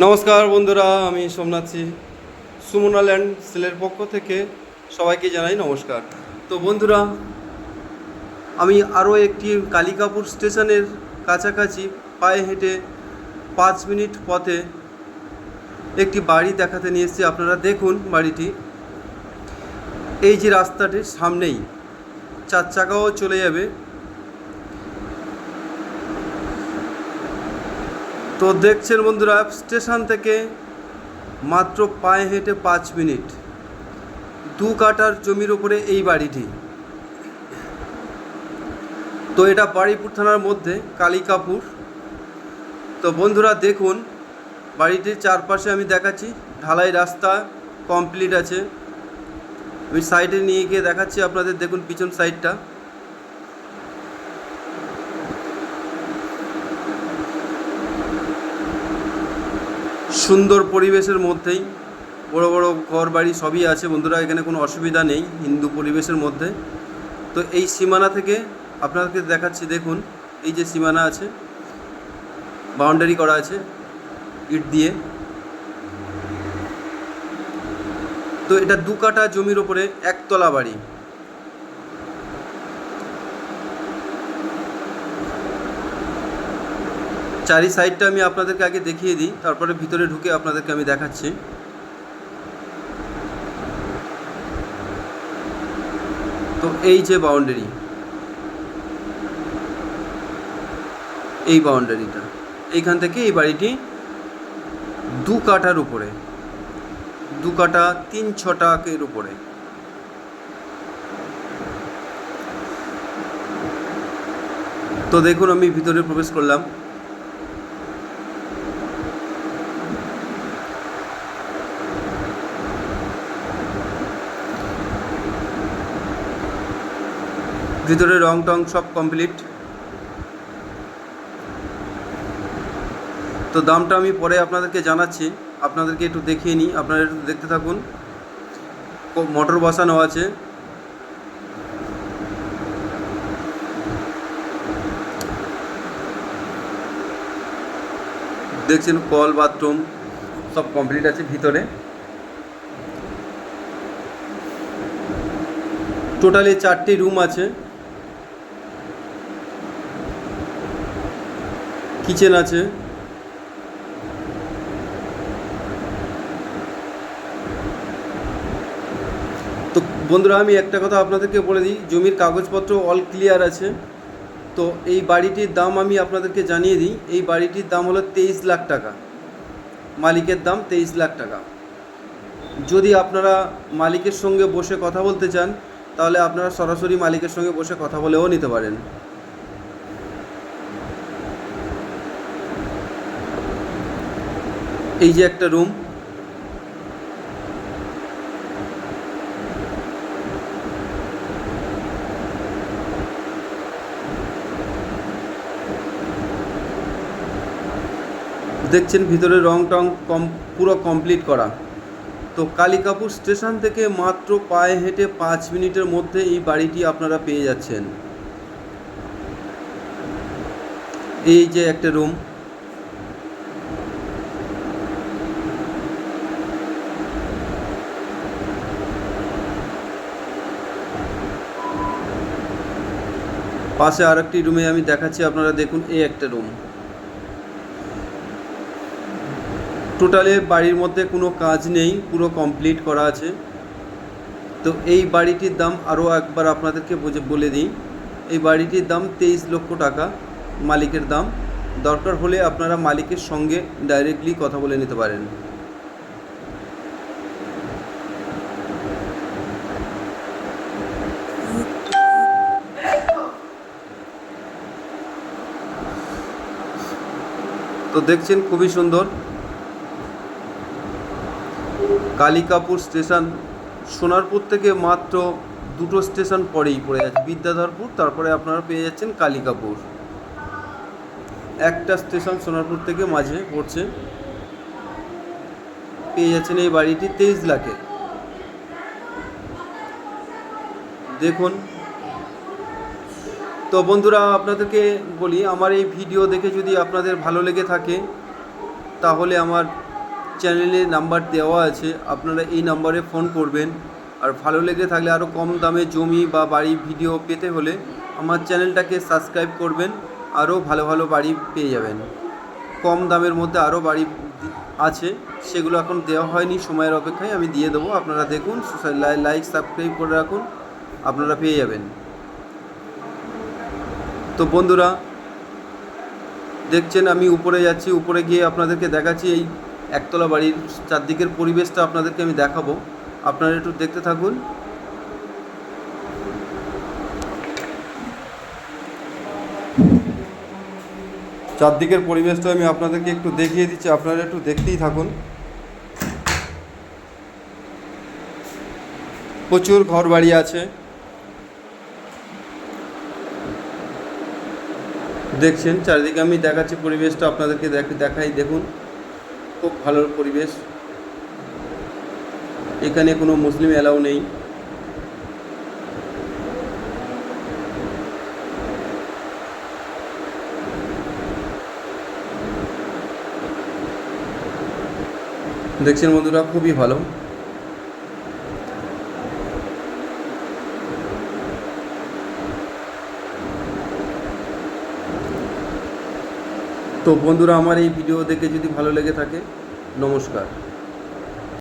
নমস্কার বন্ধুরা, আমি সোমনাথী সুমনা ল্যান্ড সেলের পক্ষ থেকে সবাইকে জানাই নমস্কার। তো বন্ধুরা, আমি আরও একটি কালিকাপুর স্টেশনের কাছাকাছি পায়ে হেঁটে 5 মিনিট পথে একটি বাড়ি দেখাতে নিয়ে এসেছি। আপনারা দেখুন বাড়িটি, এই যে রাস্তাটির সামনেই 4 চাকাও চলে যাবে। তো দেখছেন বন্ধুরা, স্টেশন থেকে মাত্র পায়ে হেঁটে 5 মিনিট, 2 কাঠার জমির ওপরে এই বাড়িটি। তো এটা বারুইপুর থানার মধ্যে কালিকাপুর। তো বন্ধুরা দেখুন, বাড়িটির চারপাশে আমি দেখাচ্ছি, ঢালাই রাস্তা কমপ্লিট আছে। আমি সাইডে নিয়ে গিয়ে দেখাচ্ছি আপনাদের, দেখুন পিছন সাইডটা। সুন্দর পরিবেশের মধ্যেই বড় বড় ঘর বাড়ি সবই আছে বন্ধুরা, এখানে কোনো অসুবিধা নেই, হিন্দু পরিবেশের মধ্যে। তো এই সীমানা থেকে আপনাদেরকে দেখাচ্ছি, দেখুন এই যে সীমানা আছে, বাউন্ডারি করা আছে ইট দিয়ে। তো এটা 2 কাঠা জমির ওপরে একতলা বাড়ি। চারি সাইডটা আমি আপনাদেরকে আগে দেখিয়ে দিই, তারপরে ভিতরে ঢুকে আপনাদেরকে আমি দেখাচ্ছি। তো এই যে বাউন্ডারি, এই বাউন্ডারিটা, এইখান থেকে এই বাড়িটি 2 কাঠার উপরে, 2 কাঠা 3-6 উপরে। তো দেখুন, আমি ভিতরে প্রবেশ করলাম। ভিতরে রং টং সব কমপ্লিট। তো দামটা আমি পরে আপনাদেরকে জানাচ্ছি, আপনাদেরকে একটু দেখিয়ে নিই, আপনারা একটু দেখতে থাকুন। মোটর বসানো আছে, দেখছেন কল বাথরুম সব কমপ্লিট আছে ভিতরে। টোটালি 4টি রুম আছে, কিচেন আছে। তো বন্ধুরা, আমি একটা কথা আপনাদেরকে বলে দিই, জমির কাগজপত্র অল ক্লিয়ার আছে। তো এই বাড়িটির দাম আমি আপনাদেরকে জানিয়ে দিই, এই বাড়িটির দাম হলো 23 লাখ টাকা, মালিকের দাম 23 লাখ টাকা। যদি আপনারা মালিকের সঙ্গে বসে কথা বলতে চান, তাহলে আপনারা সরাসরি মালিকের সঙ্গে বসে কথা বলেও নিতে পারেন। এই যে একটা রুম, দেখছেন ভিতরে রং টং পুরো কমপ্লিট করা। তো কালিকাপুর স্টেশন থেকে মাত্র পায়ে হেঁটে 5 মিনিটের মধ্যে এই বাড়িটি আপনারা পেয়ে যাচ্ছেন। এই যে একটা রুম, পাশে আরেকটি রুমে আমি দেখাচ্ছি, আপনারা দেখুন এই একটা রুম। টোটালে বাড়ির মধ্যে কোনো কাজ নেই, পুরো কমপ্লিট করা আছে। তো এই বাড়িটির দাম আরও একবার আপনাদেরকে বলে দিই, এই বাড়িটির দাম 23 লক্ষ টাকা মালিকের দাম। দরকার হলে আপনারা মালিকের সঙ্গে ডাইরেক্টলি কথা বলে নিতে পারেন। তো দেখছেন খুবই সুন্দর, কালিকাপুর স্টেশন সোনারপুর থেকে মাত্র 2টো স্টেশন পরেই পড়ে যাচ্ছে, বিদ্যাধরপুর, তারপরে আপনারা পেয়ে যাচ্ছেন কালিকাপুর। একটা স্টেশন সোনারপুর থেকে মাঝে পড়ছে। পেয়ে যাচ্ছেন এই বাড়িটি 23 লাখে। দেখুন, তো বন্ধুরা, আপনাদেরকে বলি, আমার এই ভিডিও দেখে যদি আপনাদের ভালো লেগে থাকে, তাহলে আমার চ্যানেলে নাম্বার দেওয়া আছে, আপনারা এই নাম্বারে ফোন করবেন। আর ভালো লেগে থাকলে আরও কম দামে জমি বা বাড়ি ভিডিও পেতে হলে আমার চ্যানেলটাকে সাবস্ক্রাইব করবেন, আরও ভালো ভালো বাড়ি পেয়ে যাবেন। কম দামের মধ্যে আরও বাড়ি আছে, সেগুলো এখন দেওয়া হয়নি, সময়ের অপেক্ষায় আমি দিয়ে দেবো। আপনারা দেখুন, লাইক সাবস্ক্রাইব করে রাখুন, আপনারা পেয়ে যাবেন। তো বন্ধুরা দেখছেন আমি উপরে যাচ্ছি, উপরে গিয়ে আপনাদেরকে দেখাচ্ছি এই একতলা বাড়ির চারদিকের পরিবেশটা আপনাদেরকে আমি দেখাবো, আপনারা একটু দেখতে থাকুন। চারদিকের পরিবেশটা আমি আপনাদেরকে একটু দেখিয়ে দিচ্ছি, আপনারা একটু দেখতেই থাকুন। প্রচুর ঘর বাড়ি আছে, দেখছেন চারিদিকে আমি দেখাচ্ছি পরিবেশটা আপনাদেরকে দেখাই। দেখুন খুব ভালো পরিবেশ, এখানে কোনো মুসলিম অ্যালাউ নেই। দেখছেন বন্ধুরা, খুবই ভালো। তো বন্ধুরা আমার এই ভিডিও দেখে যদি ভালো লেগে থাকে, নমস্কার।